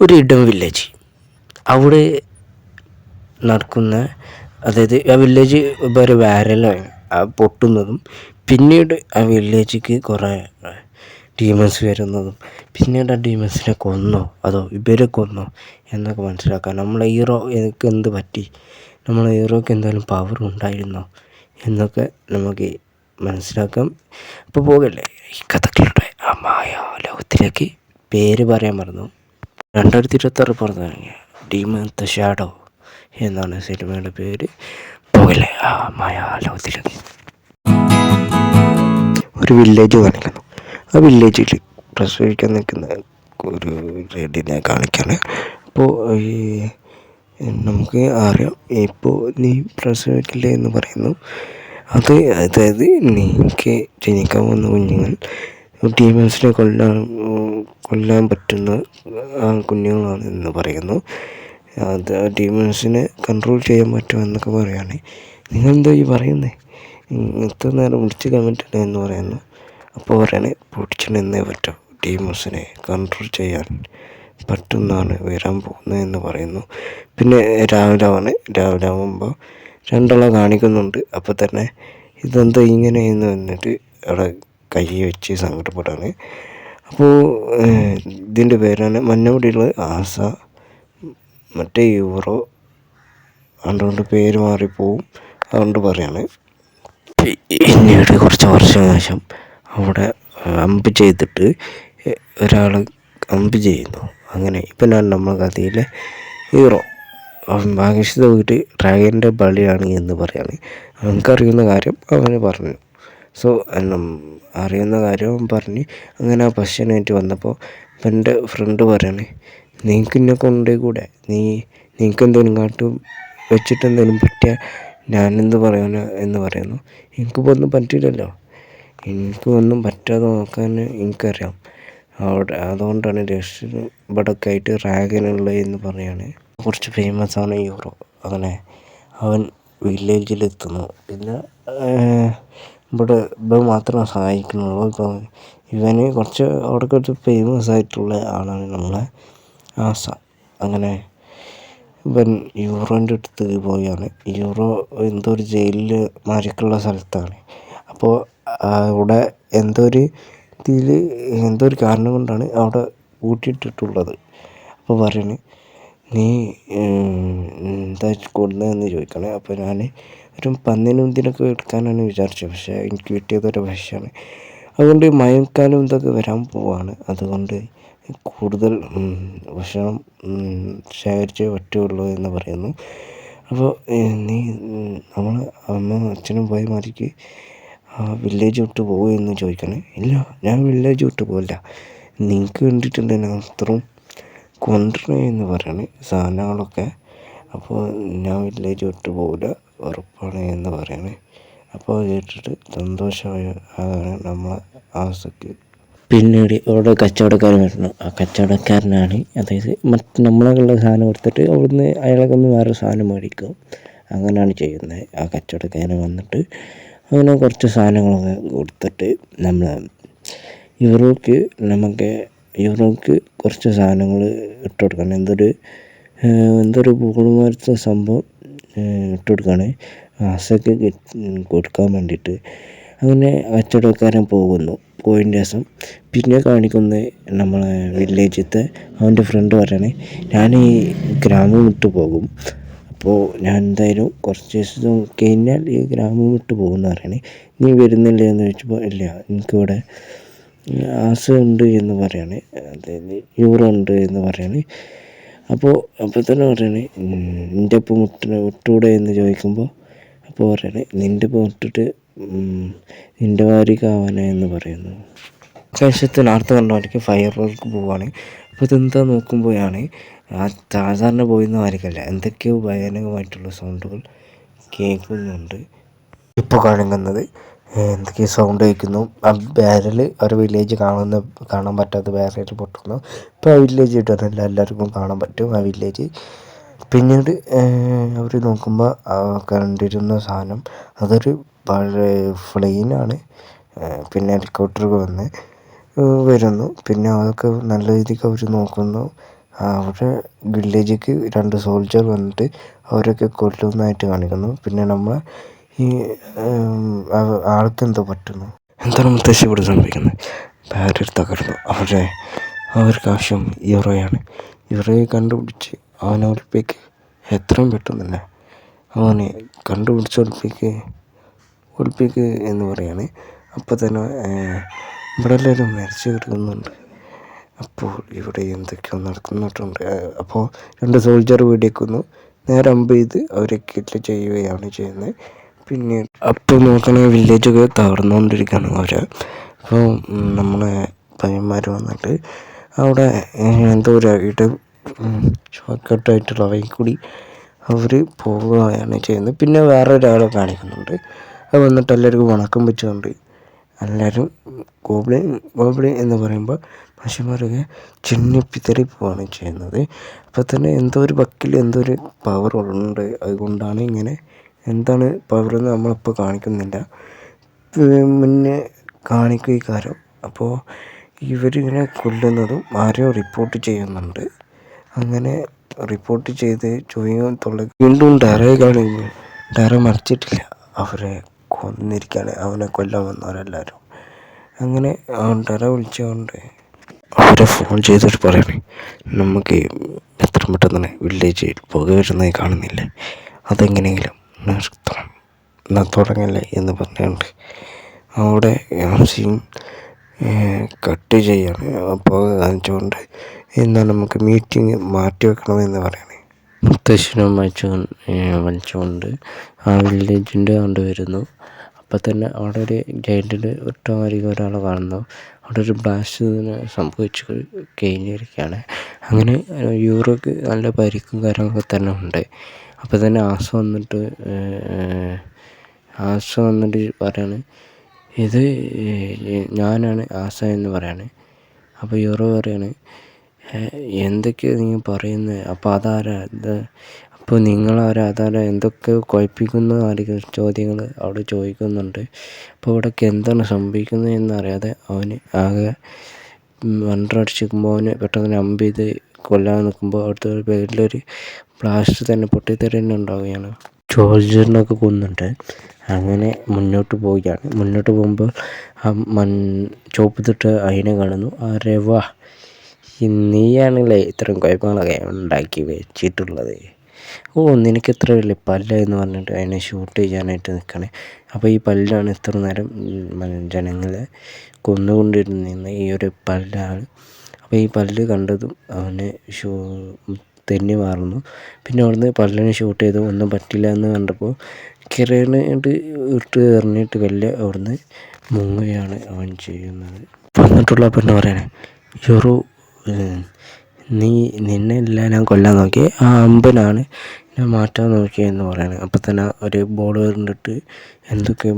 ഒരു ഇടം വില്ലേജ്. അവിടെ നടക്കുന്ന, അതായത് ആ വില്ലേജ് ഒരു വൈറലാണ് പൊട്ടുന്നതും, പിന്നീട് ആ വില്ലേജിലേക്ക് കുറേ ഡീമൻസ് വരുന്നതും, പിന്നീട് ആ ഡീമൻസിനെ കൊന്നോ അതോ ഇവരെ കൊന്നോ എന്നൊക്കെ മനസ്സിലാക്കാൻ നമ്മളെ ഹീറോ എനിക്ക് എന്ത് പറ്റി, നമ്മളെ ഹീറോയ്ക്ക് എന്തായാലും പവർ ഉണ്ടായിരുന്നോ എന്നൊക്കെ നമുക്ക് മനസ്സിലാക്കാം. അപ്പോൾ പോകല്ലേ ഈ കഥകളുടെ ആ മായ ലോകത്തിലേക്ക്. പേര് പറയാൻ മറന്നു. 2026 പുറത്തിറങ്ങിയ ഡീമൺ ദ ഷാഡോ എന്നാണ് സിനിമയുടെ പേര്. പോകല്ലേ ആ മായ ലോകത്തിലേക്ക്. ഒരു വില്ലേജ് കാണിക്കുന്നു. ആ വില്ലേജിൽ പ്രസവിക്കാൻ നിൽക്കുന്ന ഒരു ലേഡിനെ കാണിക്കാണ്. അപ്പോൾ നമുക്ക് അറിയാം, ഇപ്പോൾ നീ പ്രസവിക്കില്ലേ എന്ന് പറയുന്നു. അതായത് നീക്ക് ജനിക്കാൻ പോകുന്ന കുഞ്ഞുങ്ങൾ ഡീമൻസിനെ കൊല്ലാൻ പറ്റുന്ന കുഞ്ഞുങ്ങളാണ് എന്ന് പറയുന്നു. അത് ഡീമൻസിനെ കൺട്രോൾ ചെയ്യാൻ പറ്റുമെന്നൊക്കെ പറയുകയാണ്. നിങ്ങളെന്തോ ഈ പറയുന്നത്, ഇത്ര നേരം പിടിച്ച് കമ്മിട്ടില്ല എന്ന് പറയുന്നു. അപ്പോൾ പറയണേ പിടിച്ചു നിന്നേ പറ്റും, ഡീമൻസിനെ കൺട്രോൾ ചെയ്യാൻ പറ്റുന്നതാണ് വരാൻ പോകുന്നത് എന്ന് പറയുന്നു. പിന്നെ രാവിലെ ആകുമ്പോൾ രണ്ടാളെ കാണിക്കുന്നുണ്ട്. അപ്പോൾ തന്നെ ഇതെന്താ ഇങ്ങനെ എന്ന് വന്നിട്ട് അവിടെ കൈ വെച്ച് സങ്കടപ്പെടാണ്. അപ്പോൾ ഇതിൻ്റെ പേരാണ് മഞ്ഞമുടിയുള്ള ആസ, മറ്റേ യൂറോ, അതുകൊണ്ട് പേര് മാറിപ്പോവും, അതുകൊണ്ട് പറയാണ്. പിന്നീട് കുറച്ച് വർഷം ശേഷം അവിടെ അമ്പ് ചെയ്തിട്ട് ഒരാൾ അമ്പ് ചെയ്യുന്നു. അങ്ങനെ ഇപ്പം ഞാൻ നമ്മുടെ കഥയിലെ ഹീറോ ആകർഷിത വീട്ട് ഡ്രാഗൻ്റെ ബലിയാണ് എന്ന് പറയാണ്. അവനക്കറിയുന്ന കാര്യം അവന് പറഞ്ഞു. സോ അറിയുന്ന കാര്യം അവൻ പറഞ്ഞ് അങ്ങനെ ആ പശനായിട്ട് വന്നപ്പോൾ എൻ്റെ ഫ്രണ്ട് പറയണേ, നിനക്ക് എന്നെ കൊണ്ടേ കൂടെ, നിനക്ക് എന്തെങ്കിലും വെച്ചിട്ട് എന്തെങ്കിലും പറ്റിയാൽ ഞാനെന്ത് പറയാനോ എന്ന് പറയുന്നു. എനിക്കിപ്പോൾ ഒന്നും പറ്റില്ലല്ലോ, എനിക്ക് ഒന്നും പറ്റാതെ നോക്കാൻ എനിക്കറിയാം. അതുകൊണ്ടാണ് ഇവിടെയൊക്കെ ആയിട്ട് ഡ്രാഗനുള്ളത് എന്ന് പറയാണ്. കുറച്ച് ഫേമസ് ആണ് യൂറോ. അങ്ങനെ അവൻ വില്ലേജിലെത്തുന്നു. പിന്നെ ഇവിടെ മാത്രം സഹായിക്കുന്നുള്ളൂ. ഇപ്പോൾ ഇവന് അവിടെ കുറച്ച് ഫേമസ് ആയിട്ടുള്ള ആളാണ് നമ്മളെ ആസ. അങ്ങനെ ഇവൻ യൂറോൻ്റെ അടുത്ത് പോയാണ്. യൂറോ എന്തോ ഒരു ജയിലിൽ മാരിക്കുള്ള സ്ഥലത്താണ്. അപ്പോൾ അവിടെ എന്തോ ഒരു കാരണം കൊണ്ടാണ് അവിടെ പൂട്ടിയിട്ടിട്ടുള്ളത്. അപ്പോൾ പറയണേ, നീ എന്താ കൊണ്ടുവന്നതെന്ന് ചോദിക്കണേ. അപ്പോൾ ഞാൻ ഒരു പന്നിനും ഇതിനൊക്കെ എടുക്കാനാണ് വിചാരിച്ചത്, പക്ഷേ എനിക്ക് കിട്ടിയതൊരു വിഷമാണ്. അതുകൊണ്ട് മഴക്കാലം ഇതൊക്കെ വരാൻ പോവാണ്, അതുകൊണ്ട് കൂടുതൽ ഭക്ഷണം ശേഖരിച്ചേ പറ്റുള്ളൂ എന്ന് പറയുന്നു. അപ്പോൾ നീ നമ്മളെ അമ്മയും അച്ഛനും പോയ മാതിരിക്ക് വില്ലേജ് വിട്ട് പോകുമെന്ന് ചോദിക്കണേ. ഇല്ല, ഞാൻ വില്ലേജ് വിട്ട് പോകില്ല, നിങ്ങൾക്ക് വേണ്ടിയിട്ടുണ്ട് ഞാൻ അത്രയും കൊണ്ടുവരണേ എന്ന് പറയണേ സാധനങ്ങളൊക്കെ. അപ്പോൾ ഞാൻ വില്ലേജ് വിട്ട് പോകില്ല, ഉറപ്പാണ് എന്ന് പറയണേ. അപ്പോൾ കേട്ടിട്ട് സന്തോഷമായ നമ്മളെ ആസക്ക്. പിന്നീട് അവിടെ കച്ചവടക്കാരൻ വരുന്നു. ആ കച്ചവടക്കാരനാണ്, അതായത് നമ്മളെയുള്ള സാധനം കൊടുത്തിട്ട് അവിടുന്ന് അയാളൊക്കെ വേറെ സാധനം മേടിക്കും. അങ്ങനെയാണ് ചെയ്യുന്നത്. ആ കച്ചവടക്കാരൻ വന്നിട്ട് അങ്ങനെ കുറച്ച് സാധനങ്ങളൊക്കെ കൊടുത്തിട്ട് യൂറോയ്ക്ക് കുറച്ച് സാധനങ്ങൾ ഇട്ട് കൊടുക്കണം. എന്തൊരു പൂളുമാരത്തെ സംഭവം ഇട്ട് കൊടുക്കുകയാണ് ആസയ്ക്ക് കൊടുക്കാൻ വേണ്ടിയിട്ട്. അങ്ങനെ കച്ചവടക്കാരൻ പോയതിൻ്റെ ശേഷം പിന്നെ കാണിക്കുന്നത് നമ്മളെ വില്ലേജിലത്തെ അവൻ്റെ ഫ്രണ്ട് പറയണേ, ഞാൻ ഈ ഗ്രാമം വിട്ട് പോകും, അപ്പോൾ ഞാൻ എന്തായാലും കുറച്ച് ദിവസം കഴിഞ്ഞാൽ ഈ ഗ്രാമം വിട്ട് പോകുമെന്ന് പറയണേ. നീ വരുന്നില്ലേ എന്ന് ചോദിച്ചപ്പോൾ ഇല്ല, എനിക്കിവിടെ ആസ ഉണ്ട് എന്ന് പറയണേ, അതായത് യൂറോ ഉണ്ട് എന്ന് പറയണേ. അപ്പോൾ തന്നെ പറയണേ, നിൻ്റെ ഒപ്പം വിട്ടൂടെ എന്ന് ചോദിക്കുമ്പോൾ അപ്പോൾ പറയണേ, നിൻ്റെ ഒപ്പം വിട്ടിട്ട് നിൻ്റെ ഭാര്യക്കാവാനേ എന്ന് പറയുന്നു. ആകാശത്ത് നേരത്തെ കണ്ടവർക്ക് ഫയർ വർക്ക് പോവുകയാണ്. അപ്പോൾ ഇതെന്താ നോക്കുമ്പോഴാണ് സാധാരണ പോയിരുന്ന മാതിരിക്കല്ല, എന്തൊക്കെയോ ഭയാനകമായിട്ടുള്ള സൗണ്ടുകൾ കേൾക്കുന്നുണ്ട്. ഇപ്പോൾ കാണിക്കുന്നത് എന്തൊക്കെയോ സൗണ്ട് കേൾക്കുന്നു. ആ ബാരൽ ഒരു വില്ലേജ് കാണാൻ പറ്റാത്ത ബാരൽ പൊട്ടുന്നു. ഇപ്പോൾ ആ വില്ലേജ് കിട്ടുന്നില്ല, എല്ലാവർക്കും കാണാൻ പറ്റും ആ വില്ലേജ്. പിന്നീട് അവർ നോക്കുമ്പോൾ കണ്ടിരുന്ന സാധനം അതൊരു പ്ലെയിനാണ്. പിന്നെ ഹെലികോപ്റ്റർ വരുന്നു. പിന്നെ അതൊക്കെ നല്ല രീതിക്ക് അവർ നോക്കുന്നു. അവരുടെ വില്ലേജിലേക്ക് 2 സോൾജർ വന്നിട്ട് അവരൊക്കെ കൊല്ലുന്നതായിട്ട് കാണിക്കുന്നു. പിന്നെ നമ്മൾ ഈ ആൾക്കെന്തോ പറ്റുന്നു. എന്താണ് മുത്തശ്ശി ഇവിടെ സംഭവിക്കുന്നത്? ബാരിയർ തകർന്നു. അവർക്ക് ആവശ്യം യൂറോയാണ്. യൂറോയെ കണ്ടുപിടിച്ച് അവനെ ഒളിപ്പിക്ക്, എത്രയും പെട്ടെന്ന് തന്നെ അവനെ കണ്ടുപിടിച്ച് ഒളിപ്പിക്ക് എന്ന് പറയാണ്. അപ്പോൾ തന്നെ ഇവിടെ എല്ലാവരും മരിച്ചു കിടക്കുന്നുണ്ട്. അപ്പോൾ ഇവിടെ എന്തൊക്കെയോ നടക്കുന്നിട്ടുണ്ട്. അപ്പോൾ 2 സോൾജർ വെടിവെക്കുന്നു. നേരെ അമ്പ് ചെയ്ത് അവരെ കില്ല് ചെയ്യുകയാണ് ചെയ്യുന്നത്. പിന്നെ അപ്പോൾ നോക്കണ വില്ലേജൊക്കെ തകർന്നുകൊണ്ടിരിക്കുകയാണ് അവരെ. അപ്പോൾ നമ്മളെ പയ്യന്മാർ വന്നിട്ട് അവിടെ എന്തോ ഒരു ഷോർട്ട് കട്ടായിട്ടുള്ള വഴി കൂടി അവർ പോവുകയാണ് ചെയ്യുന്നത്. പിന്നെ വേറെ ഒരാളെ കാണിക്കുന്നുണ്ട്. അത് വന്നിട്ട് എല്ലാവർക്കും വണക്കം വെച്ചുകൊണ്ട് എല്ലാവരും ഗോബ്ലിൻ എന്ന് പറയുമ്പോൾ മനുഷ്യന്മാരൊക്കെ ചിന്നിപ്പിത്തറി പോവുകയാണ് ചെയ്യുന്നത്. അപ്പോൾ തന്നെ എന്തോ ഒരു ബക്കിൽ എന്തോ ഒരു പവർ ഉണ്ട്. അതുകൊണ്ടാണ് ഇങ്ങനെ, എന്താണ് പവറെന്ന് നമ്മളിപ്പോൾ കാണിക്കുന്നില്ല, മുന്നേ കാണിക്കുക ഈ കാര്യം. അപ്പോൾ ഇവരിങ്ങനെ കൊല്ലുന്നതും ആരോ റിപ്പോർട്ട് ചെയ്യുന്നുണ്ട്. അങ്ങനെ റിപ്പോർട്ട് ചെയ്ത് വീണ്ടും ഡയറയെ കാണിക്കുന്നു. ഡയറ മരിച്ചിട്ടില്ല, അവരെ കൊന്നിരിക്കുകയാണ്, അവനെ കൊല്ലാൻ വന്നവരെല്ലാവരും. അങ്ങനെ ഡയറ വിളിച്ചുകൊണ്ട് അവരെ ഫോൺ ചെയ്തിട്ട് പറയണേ, നമുക്ക് എത്ര പെട്ടെന്ന് തന്നെ വില്ലേജിൽ പുക വരുന്നത് കാണുന്നില്ലേ, അതെങ്ങനെയെങ്കിലും നിർത്തണം, എന്നാൽ തുടങ്ങല്ലേ എന്ന് പറഞ്ഞുകൊണ്ട് അവിടെ സീൻ കട്ട് ചെയ്യാണ്. അപ്പോൾ കാണിച്ചുകൊണ്ട് എന്നാൽ നമുക്ക് മീറ്റിംഗ് മാറ്റി വെക്കണമെന്ന് പറയണേ. മുത്തശ്ശനും വലിച്ചുകൊണ്ട് ആ വില്ലേജിൻ്റെ കൊണ്ട് വരുന്നു. അപ്പം തന്നെ അവിടെ ഒരു ഗൈഡിൽ ഒട്ടമാരിക്കും ഒരാളെ കാണുന്നു. അവിടെ ഒരു ബ്ലാസ്റ്റ് സംഭവിച്ച് കഴിഞ്ഞിരിക്കുകയാണ്. അങ്ങനെ യൂറോക്ക് നല്ല പരിക്കും കാര്യങ്ങളൊക്കെ തന്നെ ഉണ്ട്. അപ്പോൾ തന്നെ ആസ വന്നിട്ട് പറയാണ്, ഇത് ഞാനാണ് ആസ എന്ന് പറയാണ്. അപ്പോൾ യൂറോ പറയാണ്, എന്തൊക്കെയാണ് നിങ്ങൾ പറയുന്നത്? അപ്പോൾ അതാരാ ഇത്? അപ്പോൾ നിങ്ങളാരാ? അതാരാ? എന്തൊക്കെ കുഴപ്പിക്കുന്ന ആരെങ്കിലും ചോദ്യങ്ങൾ അവിടെ ചോദിക്കുന്നുണ്ട്. അപ്പോൾ ഇവിടേക്ക് എന്താണ് സംഭവിക്കുന്നത് എന്നറിയാതെ അവന് ആകെ വണ്ടറടിച്ചിരിക്കുമ്പോൾ അവന് പെട്ടെന്ന് അമ്പ് ചെയ്ത് കൊല്ലാൻ നിൽക്കുമ്പോൾ അവിടുത്തെ ഒരു പേരിലൊരു ബ്ലാസ്റ്റ് തന്നെ പൊട്ടിത്തെറി തന്നെ ഉണ്ടാവുകയാണ്. ജോർജിനൊക്കെ കൊന്നിട്ട് അങ്ങനെ മുന്നോട്ട് പോവുകയാണ്. മുന്നോട്ട് പോകുമ്പോൾ ആ ചുവപ്പ് തൊട്ട് അതിനെ കാണുന്നു. അരെ വാ, നീയാണല്ലേ ഇത്രയും കുഴപ്പങ്ങളൊക്കെ ഉണ്ടാക്കി വെച്ചിട്ടുള്ളത്. ഓ, നിനക്ക് ഇത്ര വലിയ പല്ല എന്ന് പറഞ്ഞിട്ട് അതിനെ ഷൂട്ട് ചെയ്യാനായിട്ട് നിൽക്കണേ. അപ്പോൾ ഈ പല്ലാണ് ഇത്ര നേരം ജനങ്ങളെ കൊന്നുകൊണ്ടിരുന്ന ഈ ഒരു പല്ലാണ്. അപ്പോൾ ഈ പല്ല് കണ്ടതും അവന് തെന്നി മാറുന്നു. പിന്നെ അവിടുന്ന് പല്ലിനെ ഷൂട്ട് ചെയ്തു, ഒന്നും പറ്റില്ല എന്ന് കണ്ടപ്പോൾ കിരണിട്ട് ഇട്ട് എറിഞ്ഞിട്ട് വലിയ അവിടുന്ന് മുങ്ങുകയാണ് അവൻ ചെയ്യുന്നത്. വന്നിട്ടുള്ള പെണ്ണ് പറയണേ, യൂറോ, നിന്നെ ഇല്ല ഞാൻ കൊല്ലാൻ നോക്കി, ആ അമ്പനാണ് ഞാൻ മാറ്റാൻ നോക്കിയെന്ന് പറയണേ. അപ്പം തന്നെ ഒരു ബോൾ കണ്ടിട്ട് എന്തൊക്കെ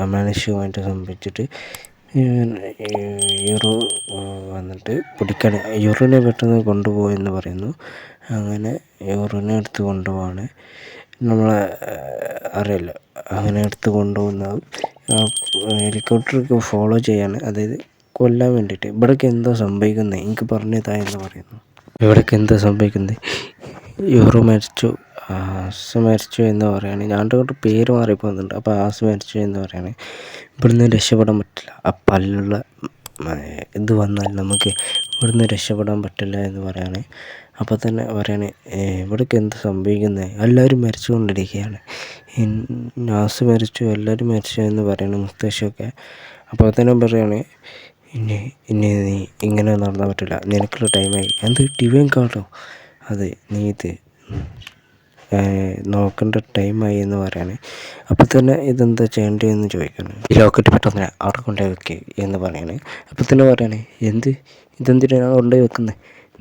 അമാനുഷികമായിട്ട് സംഭവിച്ചിട്ട് യൂറോ വന്നിട്ട് പിടിക്കണം. യൂറോനെ പെട്ടെന്ന് കൊണ്ടുപോയെന്ന് പറയുന്നു. അങ്ങനെ യൂറോനെ എടുത്ത് കൊണ്ടുപോവാണ്. നമ്മളെ അറിയില്ല, അങ്ങനെ എടുത്ത് കൊണ്ടുപോകുന്നതും ഹെലികോപ്റ്ററൊക്കെ ഫോളോ ചെയ്യാണ്, അതായത് കൊല്ലാൻ വേണ്ടിയിട്ട്. ഇവിടേക്ക് എന്തോ സംഭവിക്കുന്നത് എനിക്ക് പറഞ്ഞതാ എന്ന് പറയുന്നു. ഇവിടേക്ക് എന്തോ സംഭവിക്കുന്നത്, യൂറോ മരിച്ചു, ആസ് മരിച്ചു എന്ന് പറയുകയാണ്. ഞാൻ്റെ കൊണ്ട് പേര് മാറിപ്പോകുന്നുണ്ട്. അപ്പോൾ ആസ് മരിച്ചു എന്ന് പറയുകയാണ്. ഇവിടുന്ന് രക്ഷപ്പെടാൻ പറ്റില്ല, ആ പല്ലുള്ള ഇത് വന്നാൽ നമുക്ക് ഇവിടുന്ന് രക്ഷപ്പെടാൻ പറ്റില്ല എന്ന് പറയുകയാണ്. അപ്പോൾ തന്നെ പറയുകയാണ്, ഇവിടേക്ക് എന്ത് സംഭവിക്കുന്നത്, എല്ലാവരും മരിച്ചു കൊണ്ടിരിക്കുകയാണ്, ആസ് മരിച്ചു, എല്ലാവരും മരിച്ചു എന്ന് പറയുന്നു മുത്തശ്ശിയൊക്കെ. അപ്പോൾ തന്നെ പറയുകയാണ്, ഇനി നീ ഇങ്ങനെ നടന്നാൽ പറ്റില്ല, നിനക്കുള്ള ടൈമായി. എന്ത് ടിവിയും കാട്ടോ, അതെ നീ ഇത് നോക്കേണ്ട ടൈമായി എന്ന് പറയാണ്. അപ്പോൾ തന്നെ ഇതെന്താ ചെയ്യേണ്ടതെന്ന് ചോദിക്കുന്നു. ഈ ലോക്കറ്റ് പെട്ടെന്ന് അവിടെ കൊണ്ടുപോയി വെക്കുക എന്ന് പറയാണ്. അപ്പോൾ തന്നെ പറയണേ, ഇതെന്തിനാണ് കൊണ്ടുപോയി വെക്കുന്നത്,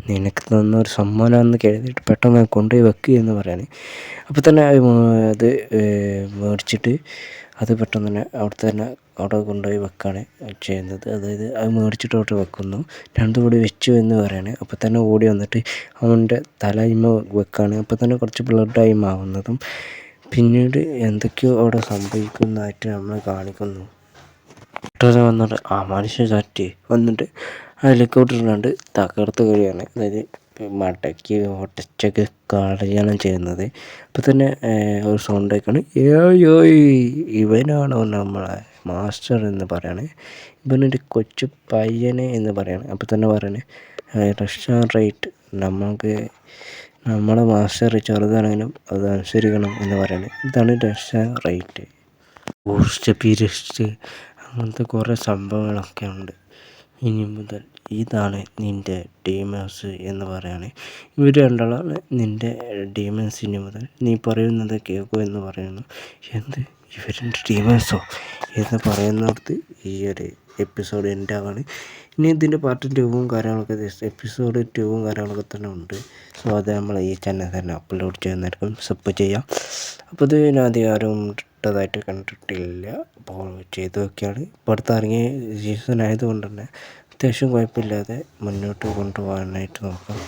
നിനക്ക് തന്ന ഒരു സമ്മാനമാണെന്ന് കരുതിയിട്ട് പെട്ടെന്ന് കൊണ്ടുപോയി വെക്കുക എന്ന് പറയാണ്. അപ്പോൾ തന്നെ അത് മേടിച്ചിട്ട് അത് പെട്ടെന്ന് തന്നെ അവിടെ കൊണ്ടുപോയി വെക്കുകയാണ് ചെയ്യുന്നത്. അതായത് അത് മേടിച്ചിട്ട് അവിടെ വെക്കുന്നു. രണ്ടും കൂടി വെച്ചു എന്ന് പറയാണ്. അപ്പോൾ തന്നെ ഓടി വന്നിട്ട് അവൻ്റെ തലയിമ വെക്കുകയാണ്. അപ്പോൾ തന്നെ കുറച്ച് ബ്ലഡായി മാവുന്നതും പിന്നീട് എന്തൊക്കെയോ അവിടെ സംഭവിക്കുന്നതായിട്ട് നമ്മൾ കാണിക്കുന്നു. പെട്ടെന്ന് വന്നിട്ട് ആ മനുഷ്യ ചാറ്റി വന്നിട്ട് ആ ഹെലികോപ്റ്ററിലാണ്ട് തകർത്ത് കഴിയാണ്. അതായത് മടക്കി ഒടച്ചൊക്കെ കളയാണ് ചെയ്യുന്നത്. അപ്പോൾ തന്നെ ഒരു സൗണ്ട് കേൾക്കാണ്, ഏയോയ് ഇവനാണോ നമ്മളെ മാസ്റ്റർ എന്ന് പറയാണ്. ഇവനൊരു കൊച്ചു പയ്യനെ എന്ന് പറയാണ്. അപ്പോൾ തന്നെ പറയണേ റെസ്റ്റോറൻറ്റ് നമുക്ക് നമ്മളെ മാസ്റ്റർ ചെറുതാണെങ്കിലും അത് അനുസരിക്കണം എന്ന് പറയണേ. ഇതാണ് റെസ്റ്റോറൻറ്റ്. പോസ്റ്റ് പിരിസ്റ്റ് അങ്ങനത്തെ കുറേ സംഭവങ്ങളൊക്കെ ഉണ്ട്. ഇനി മുതൽ ഇതാണ് നിൻ്റെ ഡീമേഴ്സ് എന്ന് പറയാണ്. ഇവർ രണ്ടാളാണ് നിൻ്റെ ഡീമേഴ്സ്. ഇനി മുതൽ നീ പറയുന്നത് കേൾക്കൂ എന്ന് പറയുന്നു. എന്ത് ഇവരുടെ ഡീമേഴ്സോ എന്ന് പറയുന്നിടത്ത് ഈ ഒരു എപ്പിസോഡ് എൻ്റെ ആവാണ്. ഇനി ഇതിൻ്റെ പാർട്ട് 2 കാര്യങ്ങളൊക്കെ എപ്പിസോഡ് 2 കാര്യങ്ങളൊക്കെ തന്നെ ഉണ്ട്. സോ അത് നമ്മൾ ഈ ചാനൽ തന്നെ അപ്ലോഡ് ചെയ്യുന്നതായിരിക്കും. സബ് ചെയ്യാം. അപ്പോൾ ഇത് ഞാൻ അധികാരം ഇട്ടതായിട്ട് കണ്ടിട്ടില്ല. അപ്പോൾ ചെയ്ത് നോക്കിയാണ്. ഇപ്പോൾ അടുത്ത് ഇറങ്ങിയ സീസൺ ആയതുകൊണ്ട് തന്നെ അത്യാവശ്യം കുഴപ്പമില്ലാതെ മുന്നോട്ട് കൊണ്ടുപോകാനായിട്ട് നോക്കാം.